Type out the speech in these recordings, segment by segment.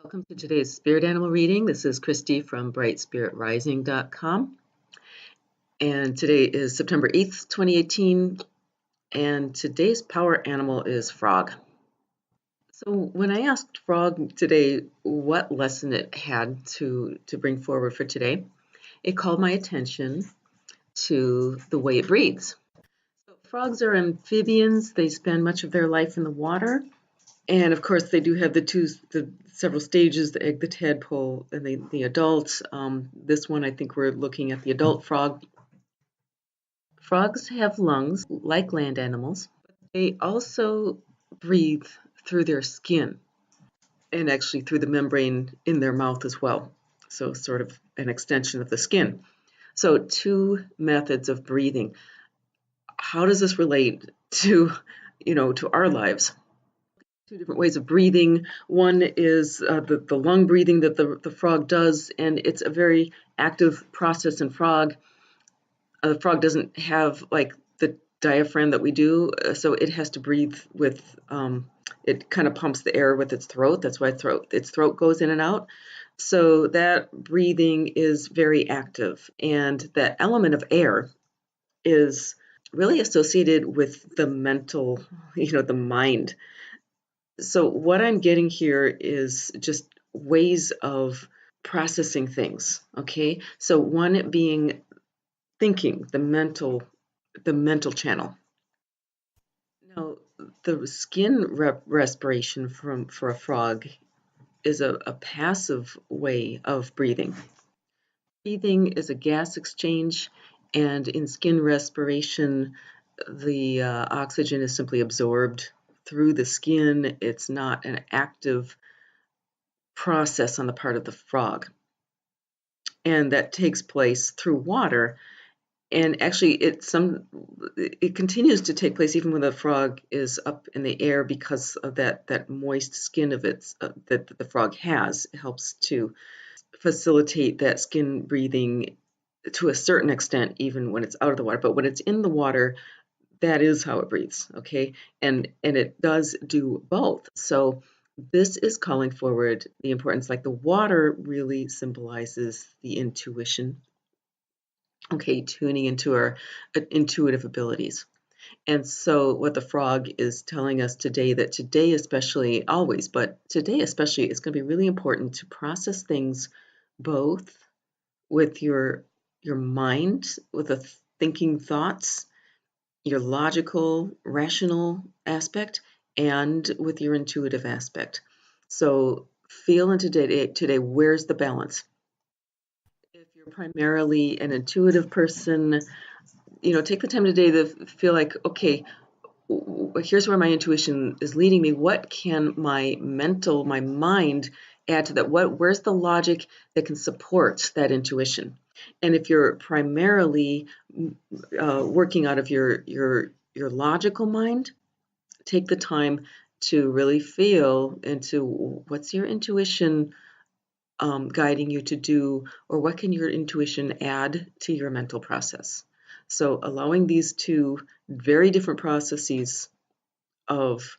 Welcome to today's spirit animal reading. This is Christy from brightspiritrising.com. And today is September 8th, 2018. And today's power animal is frog. So when I asked frog today what lesson it had to bring forward for today, it called my attention to the way it breathes. So frogs are amphibians. They spend much of their life in the water. And of course, they do have the several stages: the egg, the tadpole, and the adult. This one, I think we're looking at the adult frog. Frogs have lungs like land animals. They also breathe through their skin and actually through the membrane in their mouth as well. So sort of an extension of the skin. So two methods of breathing. How does this relate to our lives? Two different ways of breathing. One is the lung breathing that the frog does, and it's a very active process in frog. The frog doesn't have like the diaphragm that we do, so it has to breathe with, it kind of pumps the air with its throat. That's why its throat goes in and out. So that breathing is very active, and that element of air is really associated with the mental, the mind. So what I'm getting here is just ways of processing things, okay? So one being thinking, the mental channel. Now, the skin respiration for a frog is a passive way of breathing. Breathing is a gas exchange, and in skin respiration, the oxygen is simply absorbed through the skin. It's not an active process on the part of the frog. And that takes place through water. And actually, it continues to take place even when the frog is up in the air because of that moist skin of its that the frog has. It helps to facilitate that skin breathing to a certain extent, even when it's out of the water. But when it's in the water, that is how it breathes, okay? And it does do both. So this is calling forward the importance, like the water really symbolizes the intuition, okay, tuning into our intuitive abilities. And so what the frog is telling us today, that today especially, always, but today especially, it's going to be really important to process things both with your mind, with the thinking thoughts, your logical, rational aspect, and with your intuitive aspect. So feel into today, where's the balance? If you're primarily an intuitive person, take the time today to feel like, okay, here's where my intuition is leading me. What can my mind add to that? Where's the logic that can support that intuition? And if you're primarily working out of your logical mind, take the time to really feel into what's your intuition guiding you to do, or what can your intuition add to your mental process. So allowing these two very different processes of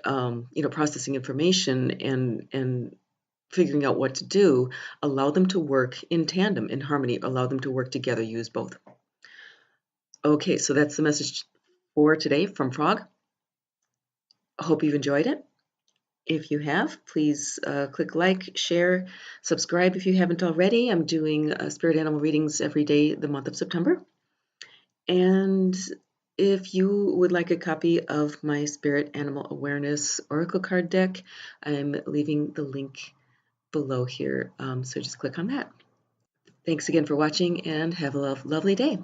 processing information and figuring out what to do, allow them to work in tandem, in harmony, allow them to work together, use both. Okay, so that's the message for today from Frog. I hope you've enjoyed it. If you have, please click like, share, subscribe if you haven't already. I'm doing spirit animal readings every day the month of September. And if you would like a copy of my Spirit Animal Awareness Oracle card deck, I'm leaving the link below here. So just click on that. Thanks again for watching and have a lovely day.